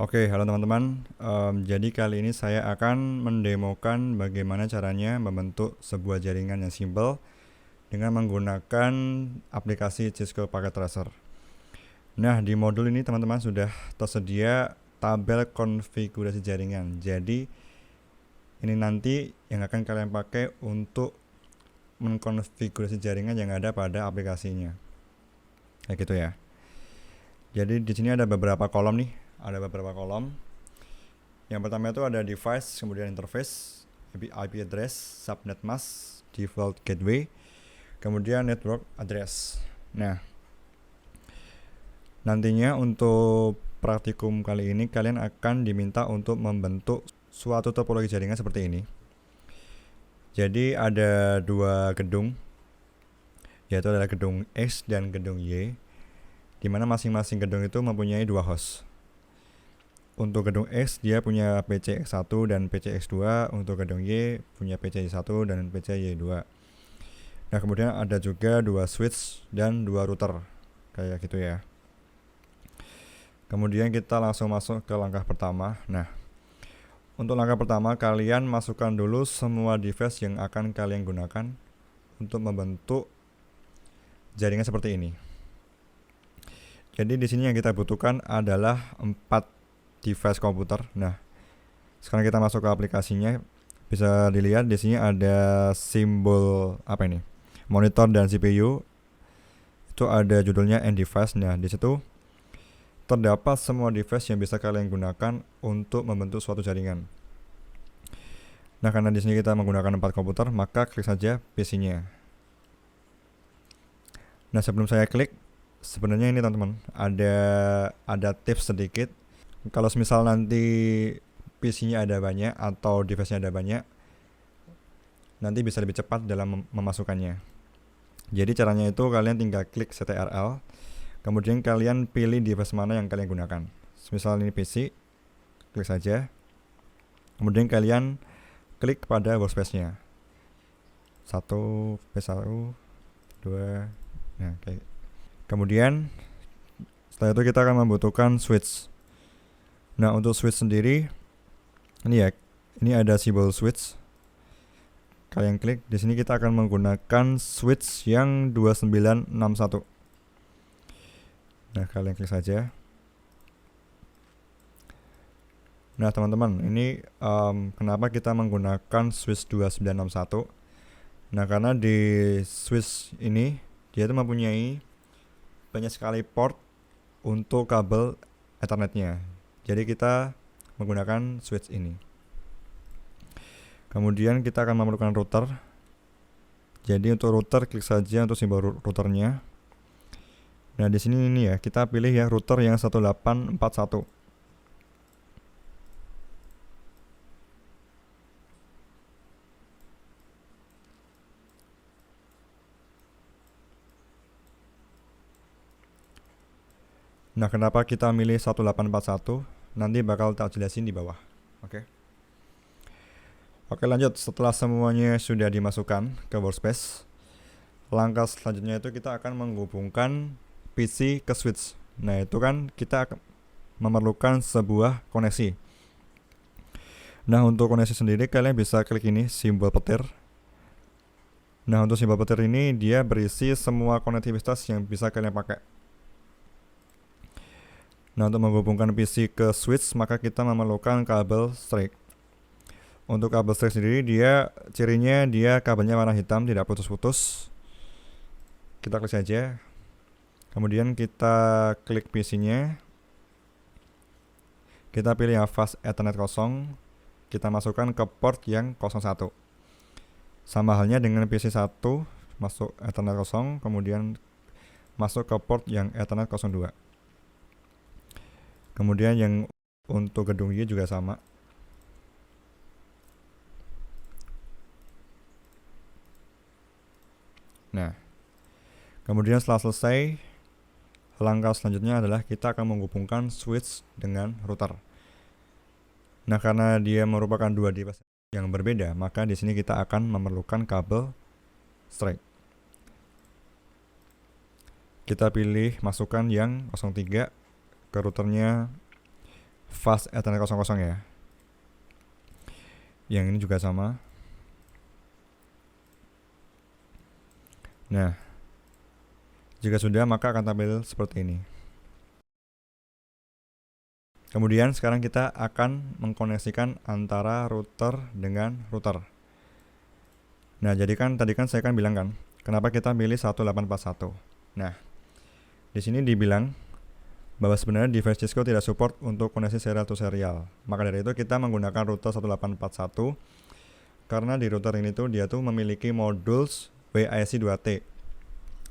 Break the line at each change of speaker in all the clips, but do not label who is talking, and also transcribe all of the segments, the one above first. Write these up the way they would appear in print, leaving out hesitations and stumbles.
Oke, halo teman-teman. Jadi kali ini saya akan mendemokan bagaimana caranya membentuk sebuah jaringan yang simple dengan menggunakan aplikasi Cisco Packet Tracer. Nah, di modul ini teman-teman sudah tersedia tabel konfigurasi jaringan. Jadi ini nanti yang akan kalian pakai untuk mengkonfigurasi jaringan yang ada pada aplikasinya. Kayak gitu ya. Jadi di sini ada beberapa kolom nih, ada beberapa kolom. Yang pertama itu ada device, kemudian interface, IP address, subnet mask, default gateway, kemudian network address. Nah, nantinya untuk praktikum kali ini kalian akan diminta untuk membentuk suatu topologi jaringan seperti ini. Jadi ada dua gedung, yaitu adalah gedung X dan gedung Y, di mana masing-masing gedung itu mempunyai dua host. Untuk gedung X dia punya PCX1 dan PCX2, untuk gedung Y punya PCY1 dan PCY2. Nah, kemudian ada juga dua switch dan dua router, kayak gitu ya. Kemudian kita langsung masuk ke langkah pertama. Nah, untuk langkah pertama kalian masukkan dulu semua device yang akan kalian gunakan untuk membentuk jaringan seperti ini. Jadi di sini yang kita butuhkan adalah 4 device komputer. Nah, sekarang kita masuk ke aplikasinya. Bisa dilihat di sini ada simbol apa ini? Monitor dan CPU. Itu ada judulnya end device. Nah, di situ terdapat semua device yang bisa kalian gunakan untuk membentuk suatu jaringan. Nah, karena di sini kita menggunakan 4 komputer, maka klik saja PC-nya. Nah, sebelum saya klik, sebenarnya ini teman-teman, ada tips sedikit. Kalau misal nanti PC-nya ada banyak atau device-nya ada banyak, nanti bisa lebih cepat dalam memasukkannya. Jadi caranya itu kalian tinggal klik CTRL, kemudian kalian pilih device mana yang kalian gunakan. Misal ini PC, klik saja. Kemudian kalian klik pada workspace-nya. 1, P1, 2. Nah, kayak. Kemudian setelah itu kita akan membutuhkan switch. Nah, untuk switch sendiri ini ya, ini ada simbol switch. Kalian klik, di sini kita akan menggunakan switch yang 2961. Nah, kalian klik saja. Nah, teman-teman, ini kenapa kita menggunakan switch 2961? Nah, karena di switch ini dia itu mempunyai banyak sekali port untuk kabel Ethernetnya. Jadi kita menggunakan switch ini. Kemudian kita akan memerlukan router. Jadi untuk router klik saja untuk simbol routernya. Nah, di sini ini ya, kita pilih ya router yang 1841. Nah, kenapa kita milih 1841? Nanti bakal tak jelasin di bawah. Oke. Oke, lanjut. Setelah semuanya sudah dimasukkan ke workspace, langkah selanjutnya itu kita akan menghubungkan PC ke switch. Nah, itu kan kita memerlukan sebuah koneksi. Nah, untuk koneksi sendiri kalian bisa klik ini simbol petir. Nah, untuk simbol petir ini dia berisi semua konektivitas yang bisa kalian pakai. Nah, untuk menghubungkan PC ke switch maka kita memerlukan kabel straight. Untuk kabel straight sendiri dia cirinya dia kabelnya warna hitam, tidak putus-putus. Kita klik saja. Kemudian kita klik PC-nya. Kita pilih yang fast Ethernet 0. Kita masukkan ke port yang 01. Sama halnya dengan PC 1, masuk Ethernet 0, kemudian masuk ke port yang Ethernet 02. Kemudian yang untuk gedung Y juga sama. Nah, kemudian setelah selesai, langkah selanjutnya adalah kita akan menghubungkan switch dengan router. Nah, karena dia merupakan dua device yang berbeda, maka di sini kita akan memerlukan kabel straight. Kita pilih masukkan yang 03 ke routernya fast Ethernet 00 ya. Yang ini juga sama. Nah, jika sudah maka akan tampil seperti ini. Kemudian sekarang kita akan mengkoneksikan antara router dengan router. Nah, jadi kan tadi kan saya kan bilang kan, kenapa kita pilih 1841. Nah, di sini dibilang bahwa sebenarnya device Cisco tidak support untuk koneksi serial to serial. Maka dari itu kita menggunakan router 1841 karena di router ini tuh dia tuh memiliki modul WIC 2T,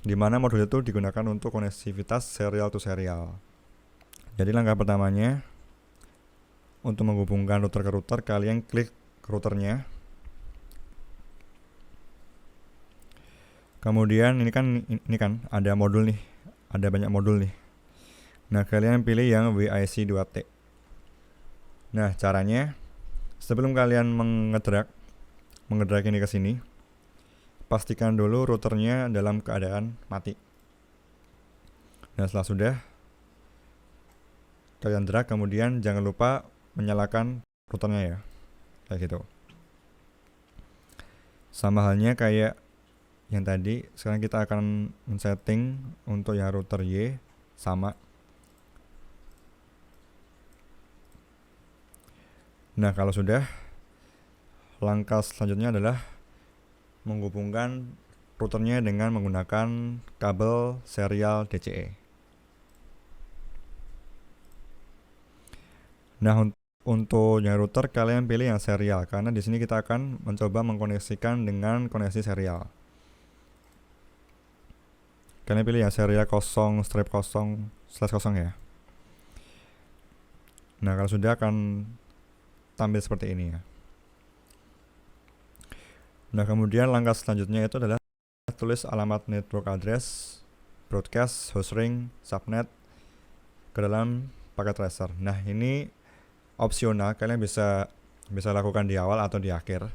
di mana modul itu digunakan untuk konektivitas serial to serial. Jadi langkah pertamanya, untuk menghubungkan router ke router, kalian klik routernya. Kemudian ini kan ada modul nih, ada banyak modul nih. Nah, kalian pilih yang WIC 2T. Nah, caranya sebelum kalian mengedrak ini ke sini, pastikan dulu routernya dalam keadaan mati. Nah, setelah sudah kalian drag, kemudian jangan lupa menyalakan routernya ya, kayak gitu. Sama halnya kayak yang tadi, sekarang kita akan men-setting untuk yang router Y sama. Nah, kalau sudah, langkah selanjutnya adalah menghubungkan routernya dengan menggunakan kabel serial DCE. Nah, untuk yang router kalian pilih yang serial karena di sini kita akan mencoba mengkoneksikan dengan koneksi serial. Kalian pilih yang serial 0/0/0 ya. Nah, kalau sudah akan tampil seperti ini ya. Nah, kemudian langkah selanjutnya itu adalah tulis alamat network address, broadcast, host ring, subnet ke dalam paket tracer. Nah, ini opsional, kalian bisa lakukan di awal atau di akhir.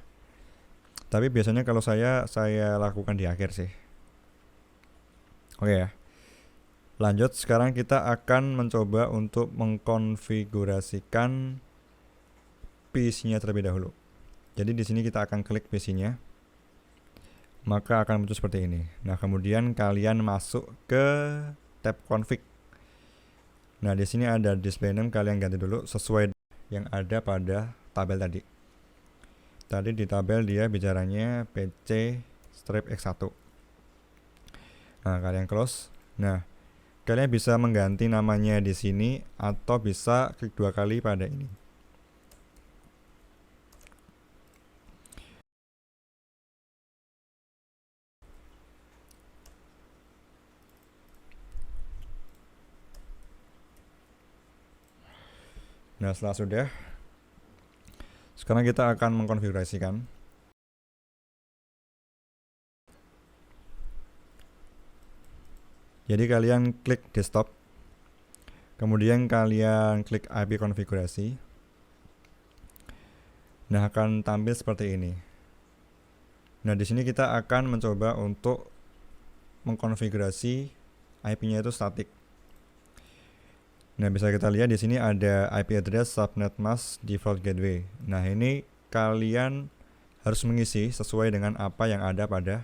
Tapi biasanya kalau saya lakukan di akhir sih. Oke ya. Lanjut, sekarang kita akan mencoba untuk mengkonfigurasikan PC-nya terlebih dahulu. Jadi di sini kita akan klik PC-nya. Maka akan muncul seperti ini. Nah, kemudian kalian masuk ke tab config. Nah, di sini ada display name, kalian ganti dulu sesuai yang ada pada tabel tadi. Tadi di tabel dia bicaranya PC-X1. Nah, kalian close. Nah, kalian bisa mengganti namanya di sini atau bisa klik 2 kali pada ini. Nah, setelah sudah, sekarang kita akan mengkonfigurasikan. Jadi kalian klik desktop, kemudian kalian klik IP konfigurasi. Nah, akan tampil seperti ini. Nah, di sini kita akan mencoba untuk mengkonfigurasi IP-nya itu statik. Nah, bisa kita lihat di sini ada IP address, subnet mask, default gateway. Nah, ini kalian harus mengisi sesuai dengan apa yang ada pada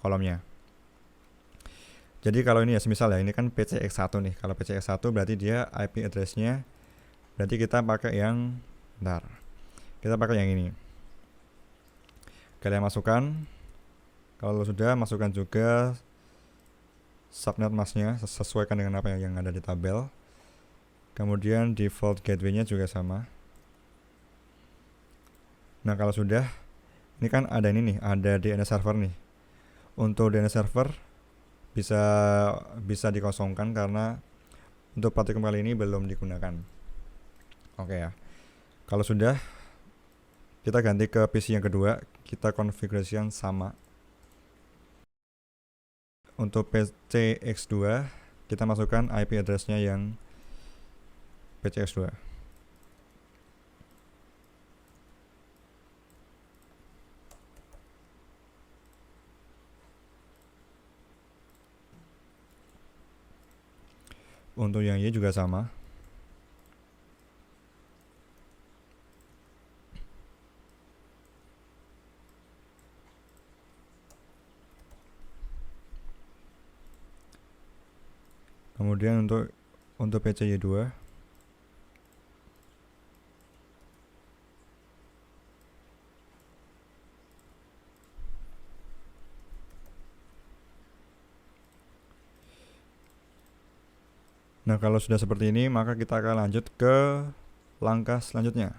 kolomnya. Jadi kalau ini ya, semisal ya, ini kan PCX1 nih. Kalau PCX1 berarti dia IP address-nya, berarti kita pakai yang, kita pakai yang ini. Kalian masukkan, kalau sudah masukkan juga subnet mask-nya, sesuaikan dengan apa yang ada di tabel. Kemudian default gateway-nya juga sama. Nah, kalau sudah, ini kan ada ini nih, ada DNS server nih. Untuk DNS server bisa dikosongkan karena untuk praktikum kali ini belum digunakan. Oke ya. Kalau sudah, kita ganti ke PC yang kedua, kita konfigurasi yang sama. Untuk PCX2, kita masukkan IP address-nya yang PCX2. Untuk yang Y juga sama. Kemudian untuk PCY2, nah kalau sudah seperti ini maka kita akan lanjut ke langkah selanjutnya.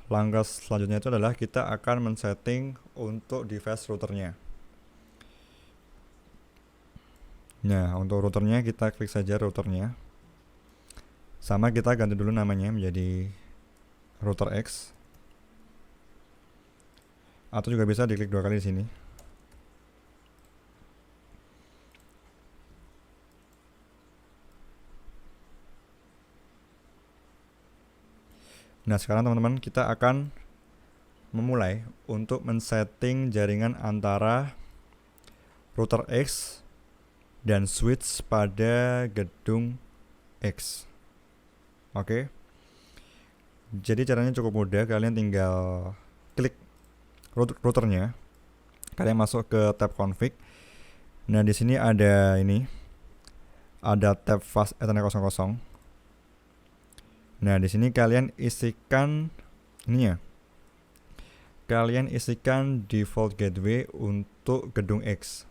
Langkah selanjutnya itu adalah kita akan men-setting untuk device routernya. Nah, untuk routernya kita klik saja routernya. Sama kita ganti dulu namanya menjadi router X. Atau juga bisa diklik 2 kali di sini. Nah, sekarang teman-teman kita akan memulai untuk men-setting jaringan antara router X dan switch pada gedung X. Oke. Jadi caranya cukup mudah, kalian tinggal klik routernya. Kalian masuk ke tab config. Nah, di sini ada ada tab fast Ethernet 00. Nah, di sini kalian isikan Kalian isikan default gateway untuk gedung X.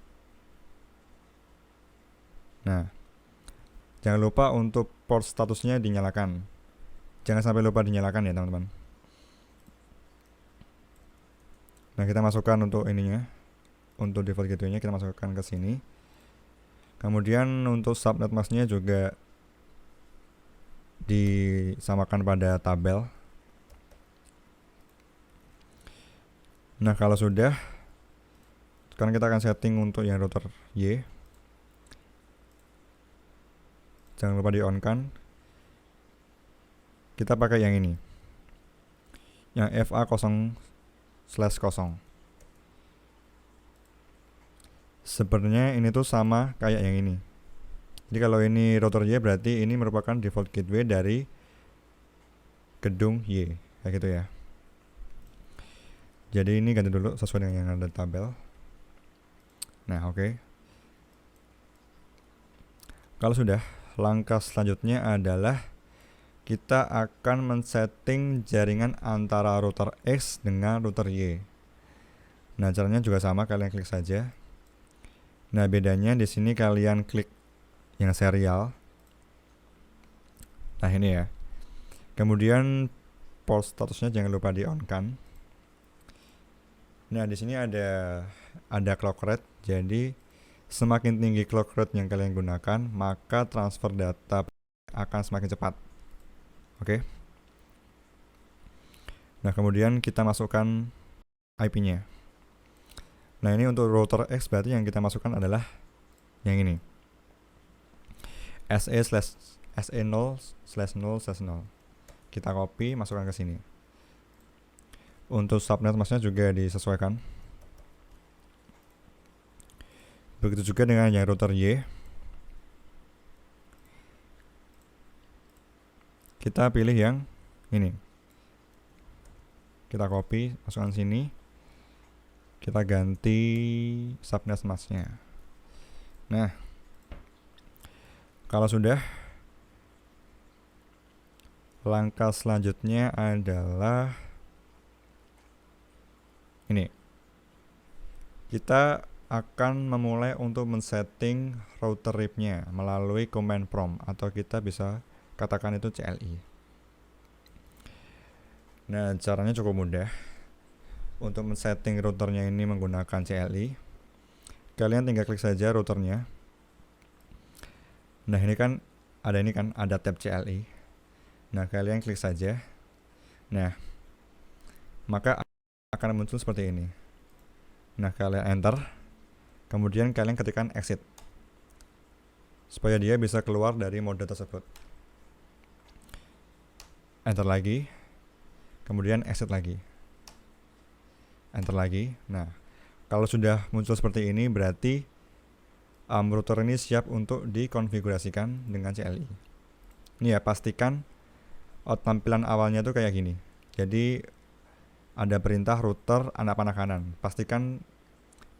Nah, jangan lupa untuk port statusnya dinyalakan. Jangan sampai lupa dinyalakan ya, teman-teman. Nah, kita masukkan untuk untuk default gateway-nya kita masukkan ke sini. Kemudian untuk subnet masknya juga disamakan pada tabel. Nah, kalau sudah, sekarang kita akan setting untuk yang router Y. Jangan lupa di on kan. Kita pakai yang ini, yang FA0/0. Sebenarnya ini tuh sama kayak yang ini. Jadi kalau ini router Y berarti ini merupakan default gateway dari gedung Y, kayak gitu ya. Jadi ini ganti dulu sesuai dengan yang ada tabel. Nah, oke. Kalau sudah, langkah selanjutnya adalah kita akan men-setting jaringan antara router X dengan router Y. Nah, caranya juga sama, kalian klik saja. Nah, bedanya di sini kalian klik yang serial. Nah, ini ya. Kemudian port statusnya jangan lupa di on kan. Nah, di sini ada clock rate. Jadi semakin tinggi clock rate yang kalian gunakan, maka transfer data akan semakin cepat. Oke. Nah, kemudian kita masukkan IP-nya. Nah, ini untuk router X berarti yang kita masukkan adalah yang ini. SA/SA0/0/0. Kita copy, masukkan ke sini. Untuk subnet masknya juga disesuaikan. Begitu juga dengan yang router Y. Kita pilih yang ini. Kita copy, masukkan sini. Kita ganti subnet masknya. Nah, kalau sudah, langkah selanjutnya adalah ini. Kita akan memulai untuk men-setting router RIP-nya melalui command prompt, atau kita bisa katakan itu CLI. Nah, caranya cukup mudah. Untuk men-setting routernya ini menggunakan CLI, kalian tinggal klik saja routernya. Nah, ini kan ada tab CLI. Nah, kalian klik saja. Nah, maka akan muncul seperti ini. Nah, kalian enter. Kemudian kalian ketikkan exit, supaya dia bisa keluar dari mode tersebut. Enter lagi. Kemudian exit lagi. Enter lagi. Nah, kalau sudah muncul seperti ini berarti router ini siap untuk dikonfigurasikan dengan CLI. Ini ya, pastikan tampilan awalnya tuh kayak gini. Jadi ada perintah router anak panah kanan. Pastikan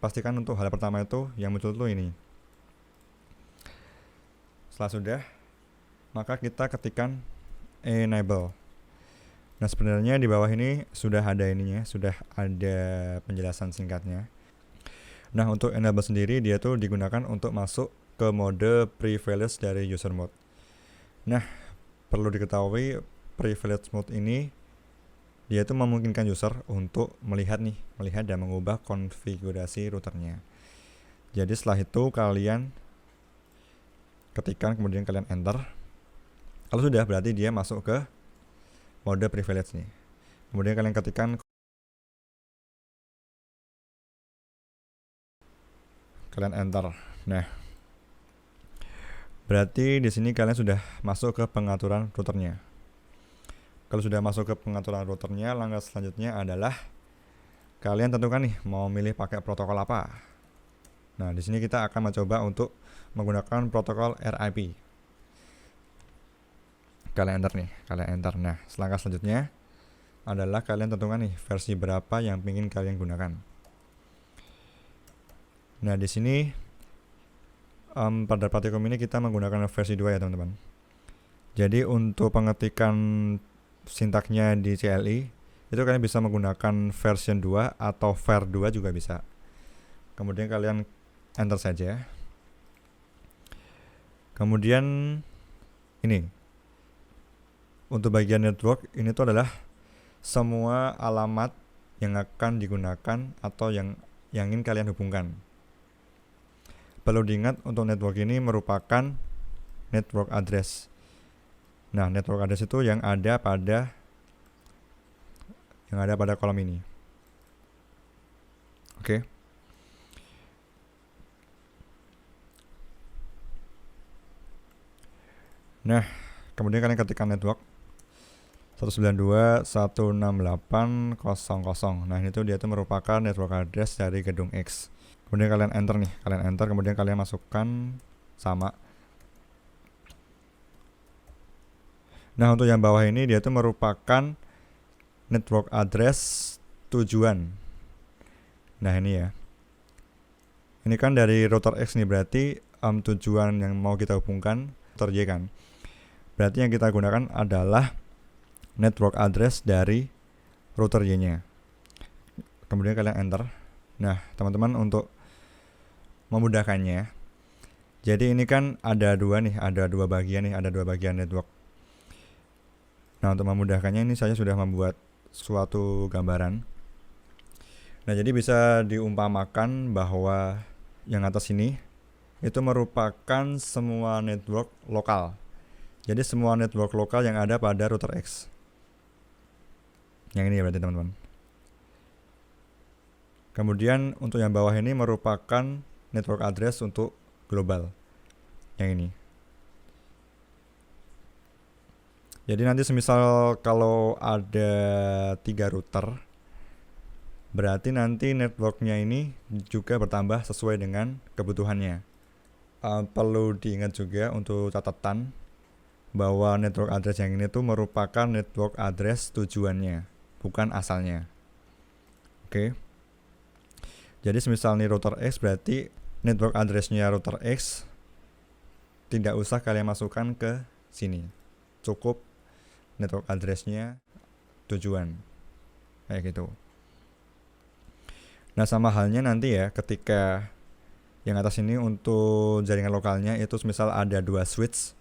pastikan untuk hal pertama itu yang muncul tuh ini. Setelah sudah, maka kita ketikkan enable. Nah, sebenarnya di bawah ini sudah ada ininya, sudah ada penjelasan singkatnya. Nah, untuk enable sendiri dia tuh digunakan untuk masuk ke mode privilege dari user mode. Nah, perlu diketahui privilege mode ini dia itu memungkinkan user untuk melihat dan mengubah konfigurasi routernya. Jadi setelah itu kalian ketikkan, kemudian kalian enter. Kalau sudah, berarti dia masuk ke mode privilege nih. Kemudian kalian ketikkan, kalian enter. Nah, berarti di sini kalian sudah masuk ke pengaturan routernya. Kalau sudah masuk ke pengaturan routernya, langkah selanjutnya adalah kalian tentukan nih mau milih pakai protokol apa. Nah, di sini kita akan mencoba untuk menggunakan protokol RIP. Kalian enter. Nah, langkah selanjutnya adalah kalian tentukan nih versi berapa yang ingin kalian gunakan. Nah, di sini pada Praktikum ini kita menggunakan versi 2 ya teman-teman. Jadi untuk pengetikan sintaknya di CLI itu kalian bisa menggunakan version 2 atau var 2 juga bisa. Kemudian kalian enter saja. Kemudian ini untuk bagian network ini tuh adalah semua alamat yang akan digunakan atau yang ingin kalian hubungkan. Perlu diingat untuk network ini merupakan network address. Nah, network address itu yang ada pada kolom ini. Oke. Nah, kemudian kalian ketikkan network 192.168.0.0. Nah, ini tuh dia tuh merupakan network address dari gedung X. Kemudian kalian enter, kemudian kalian masukkan sama. Nah, untuk yang bawah ini dia tuh merupakan network address tujuan. Nah, ini ya. Ini kan dari router X nih, berarti tujuan yang mau kita hubungkan router Y kan. Berarti yang kita gunakan adalah network address dari router Y-nya. Kemudian kalian enter. Nah, teman-teman, untuk memudahkannya, jadi ini kan ada dua bagian network. Nah, untuk memudahkannya ini saya sudah membuat suatu gambaran. Nah, jadi bisa diumpamakan bahwa yang atas ini itu merupakan semua network lokal. Jadi semua network lokal yang ada pada router X. Yang ini ya berarti teman-teman. Kemudian untuk yang bawah ini merupakan network address untuk global. Yang ini. Jadi nanti semisal kalau ada 3 router, berarti nanti networknya ini juga bertambah sesuai dengan kebutuhannya. Perlu diingat juga untuk catatan bahwa network address yang ini tuh merupakan network address tujuannya, bukan asalnya. Oke. Jadi semisal nih router X, berarti network addressnya router X tidak usah kalian masukkan ke sini. Cukup network addressnya tujuan. Kayak gitu. Nah, sama halnya nanti ya ketika yang atas ini untuk jaringan lokalnya itu misal ada 2 switch.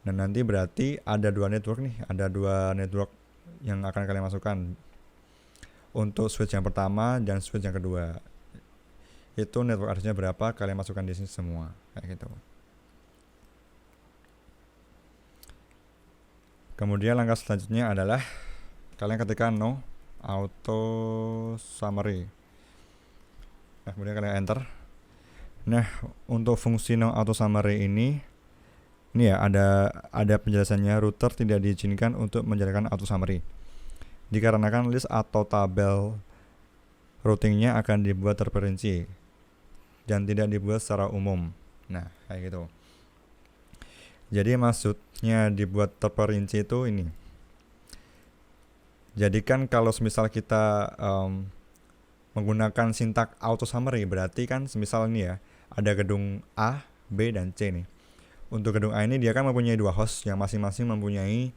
Dan nanti berarti ada 2 network nih, ada 2 network yang akan kalian masukkan. Untuk switch yang pertama dan switch yang kedua. Itu network addressnya berapa, kalian masukkan di sini semua. Kayak gitu. Kemudian langkah selanjutnya adalah kalian ketikkan no auto summary. Nah, kemudian kalian enter. Nah, untuk fungsi no auto summary ini ya ada penjelasannya, router tidak diizinkan untuk menjalankan auto summary dikarenakan list atau tabel routingnya akan dibuat terperinci dan tidak dibuat secara umum. Nah, kayak gitu. Jadi maksudnya dibuat terperinci itu ini. Jadi kan kalau misal kita menggunakan sintak auto summary, berarti kan semisal ini ya, ada gedung A, B, dan C nih. Untuk gedung A ini dia kan mempunyai dua host yang masing-masing mempunyai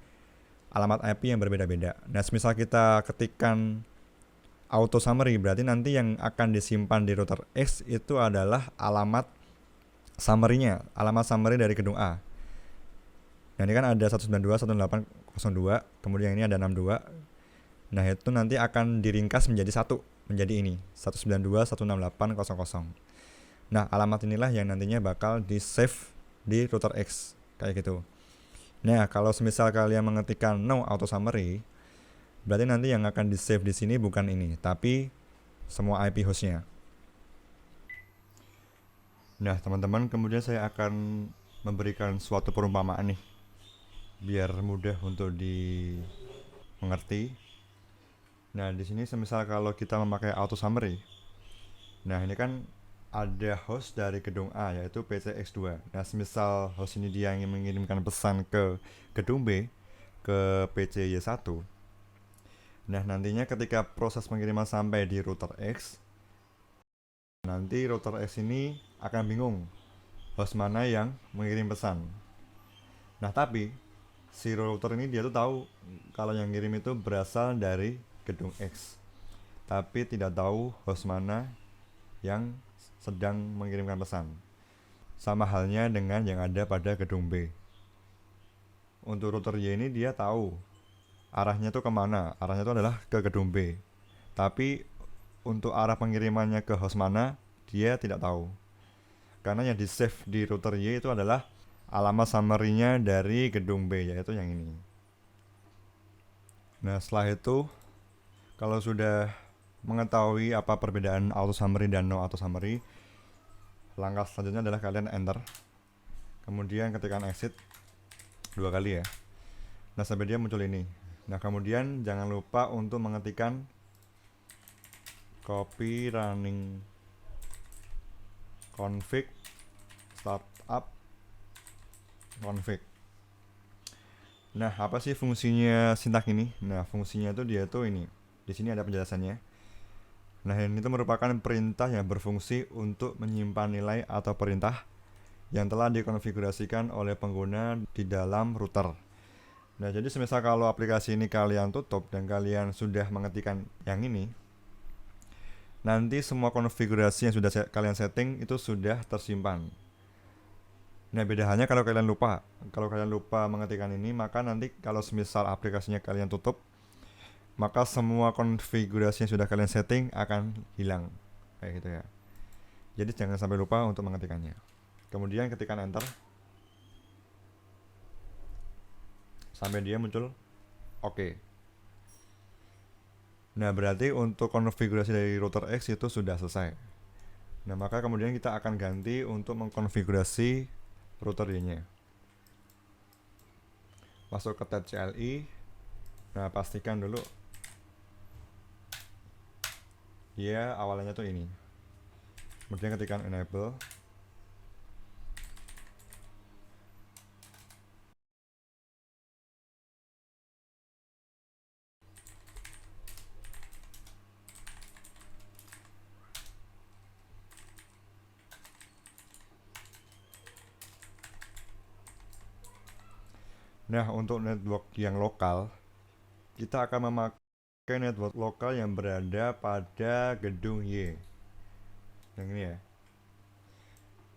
alamat IP yang berbeda-beda. Nah, semisal kita ketikkan auto summary, berarti nanti yang akan disimpan di router X itu adalah alamat summary-nya, alamat summary dari gedung A. Nah, ini kan ada 192.168.02, kemudian ini ada 62. Nah, itu nanti akan diringkas menjadi satu, menjadi ini 192.168.00. Nah, alamat inilah yang nantinya bakal di save di router X kayak gitu. Nah, kalau semisal kalian mengetikkan no auto summary, berarti nanti yang akan di save di sini bukan ini, tapi semua IP hostnya. Nah, teman-teman, kemudian saya akan memberikan suatu perumpamaan nih, biar mudah untuk dimengerti. Nah, di sini semisal kalau kita memakai auto summary, nah ini kan ada host dari gedung A yaitu PCX2. Nah, semisal host ini dia ingin mengirimkan pesan ke gedung B, ke PCY1. Nah, nantinya ketika proses pengiriman sampai di router X, nanti router X ini akan bingung host mana yang mengirim pesan. Nah, tapi si router ini dia tuh tahu kalau yang ngirim itu berasal dari gedung X, tapi tidak tahu host mana yang sedang mengirimkan pesan. Sama halnya dengan yang ada pada gedung B. Untuk router Y ini dia tahu arahnya tuh kemana, arahnya itu adalah ke gedung B, tapi untuk arah pengirimannya ke host mana dia tidak tahu, karena yang di save di router Y itu adalah alamat summary-nya dari gedung B, yaitu yang ini. Nah, setelah itu kalau sudah mengetahui apa perbedaan auto summary dan no auto summary, langkah selanjutnya adalah kalian enter, kemudian ketikkan exit 2 kali ya. Nah, sampai dia muncul ini. Nah, kemudian jangan lupa untuk mengetikkan copy running config startup config. Nah, apa sih fungsinya sintak ini? Nah, fungsinya itu dia tuh ini. Di sini ada penjelasannya. Nah, ini itu merupakan perintah yang berfungsi untuk menyimpan nilai atau perintah yang telah dikonfigurasikan oleh pengguna di dalam router. Nah, jadi semisal kalau aplikasi ini kalian tutup dan kalian sudah mengetikkan yang ini, nanti semua konfigurasi yang sudah kalian setting itu sudah tersimpan. Nah, beda halnya kalau kalian lupa. Kalau kalian lupa mengetikkan ini, maka nanti kalau semisal aplikasinya kalian tutup, maka semua konfigurasi yang sudah kalian setting akan hilang. Kayak gitu ya. Jadi jangan sampai lupa untuk mengetikkannya. Kemudian ketikkan enter, sampai dia muncul oke. Nah, berarti untuk konfigurasi dari router X itu sudah selesai. Nah, maka kemudian kita akan ganti untuk mengkonfigurasi router Y-nya. Masuk ke tab CLI. Nah, pastikan dulu ya awalnya tuh ini. Kemudian ketikkan enable. Nah, untuk network yang lokal, kita akan memakai network lokal yang berada pada gedung Y. Yang ini ya.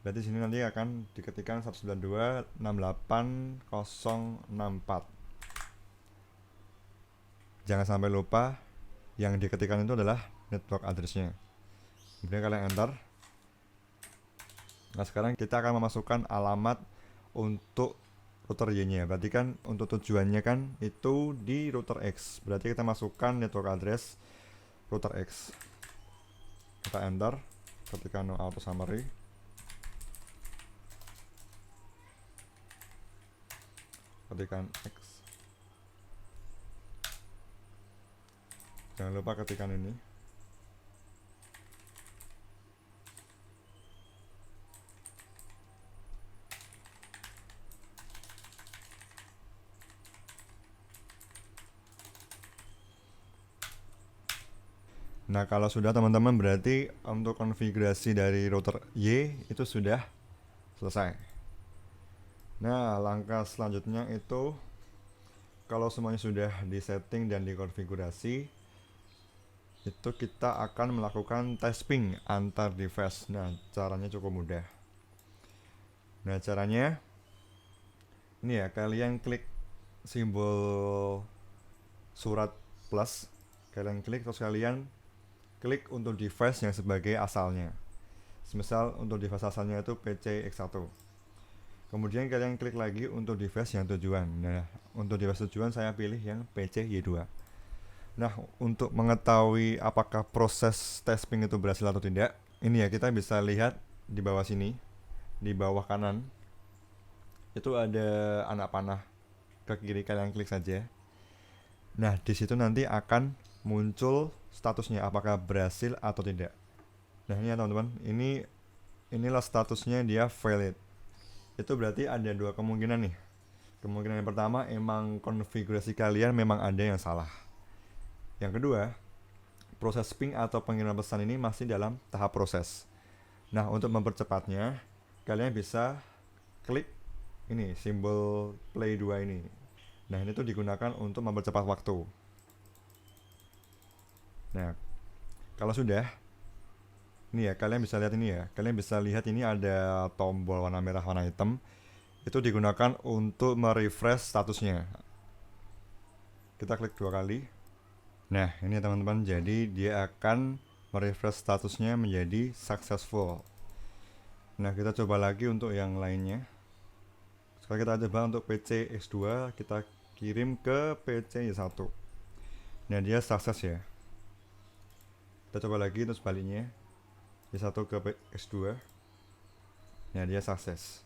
Berarti sini nanti akan diketikkan 192.168.064. Jangan sampai lupa yang diketikkan itu adalah network address-nya. Kemudian kalian enter. Nah, sekarang kita akan memasukkan alamat untuk router Y-nya. Berarti kan untuk tujuannya kan itu di router X. Berarti kita masukkan network address router X. Kita enter, ketika no auto summary. Ketikkan X. Jangan lupa ketikkan ini. Nah, kalau sudah teman-teman, berarti untuk konfigurasi dari router Y itu sudah selesai. Nah, langkah selanjutnya itu kalau semuanya sudah disetting dan dikonfigurasi, itu kita akan melakukan tes ping antar device. Nah, caranya cukup mudah. Nah, caranya ini ya, kalian klik simbol surat plus, kalian klik, terus kalian klik untuk device yang sebagai asalnya. Misal untuk device asalnya itu PC X1. Kemudian kalian klik lagi untuk device yang tujuan. Nah, untuk device tujuan saya pilih yang PC Y2. Nah, untuk mengetahui apakah proses tes ping itu berhasil atau tidak, ini ya kita bisa lihat di bawah sini, di bawah kanan itu ada anak panah, ke kiri kalian klik saja. Nah, di situ nanti akan muncul statusnya apakah berhasil atau tidak. Nah, ini ya teman-teman, inilah statusnya, dia valid. Itu berarti ada dua kemungkinan nih. Kemungkinan yang pertama, emang konfigurasi kalian memang ada yang salah. Yang kedua, proses ping atau pengiriman pesan ini masih dalam tahap proses. Nah, untuk mempercepatnya, kalian bisa klik ini simbol play 2 ini. Nah, ini tuh digunakan untuk mempercepat waktu. Nah, kalau sudah, ini ya, kalian bisa lihat ini ya. Kalian bisa lihat ini ada tombol warna merah, warna hitam. Itu digunakan untuk merefresh statusnya. Kita klik 2 kali. Nah, ini teman-teman, jadi dia akan merefresh statusnya menjadi successful. Nah, kita coba lagi untuk yang lainnya. Sekarang kita coba untuk PC X2, kita kirim ke PC Y1. Nah, dia sukses ya. Kita coba lagi untuk sebaliknya, Y1 ke X2. Nah, dia sukses.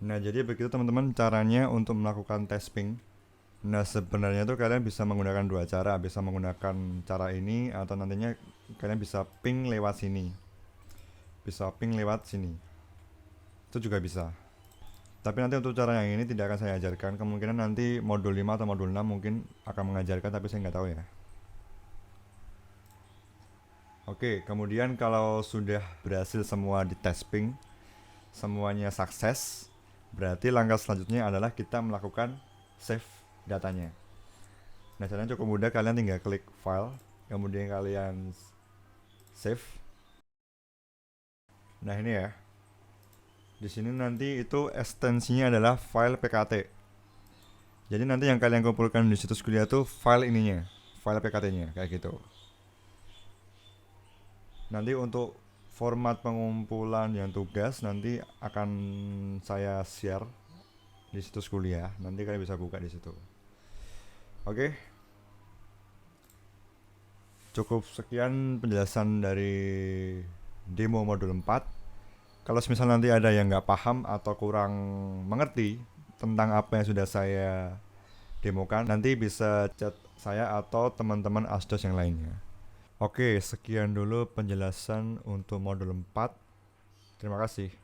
Nah, jadi begitu teman-teman caranya untuk melakukan tes ping. Nah, sebenarnya tuh kalian bisa menggunakan dua cara, bisa menggunakan cara ini atau nantinya kalian bisa ping lewat sini. Bisa ping lewat sini. Itu juga bisa. Tapi nanti untuk cara yang ini tidak akan saya ajarkan. Kemungkinan nanti modul 5 atau modul 6 mungkin akan mengajarkan, tapi saya nggak tahu ya. Oke, kemudian kalau sudah berhasil semua di tes ping, semuanya sukses, berarti langkah selanjutnya adalah kita melakukan save datanya. Nah, caranya cukup mudah, kalian tinggal klik file, kemudian kalian save. Nah, ini ya. Di sini nanti itu ekstensinya adalah file PKT. Jadi nanti yang kalian kumpulkan di situs kuliah itu file ininya, file PKT-nya kayak gitu. Nanti untuk format pengumpulan yang tugas nanti akan saya share di situs kuliah. Nanti kalian bisa buka di situ. Oke. Cukup sekian penjelasan dari demo modul 4. Kalau misal nanti ada yang nggak paham atau kurang mengerti tentang apa yang sudah saya demokan, nanti bisa chat saya atau teman-teman asdos yang lainnya. Oke, sekian dulu penjelasan untuk modul 4. Terima kasih.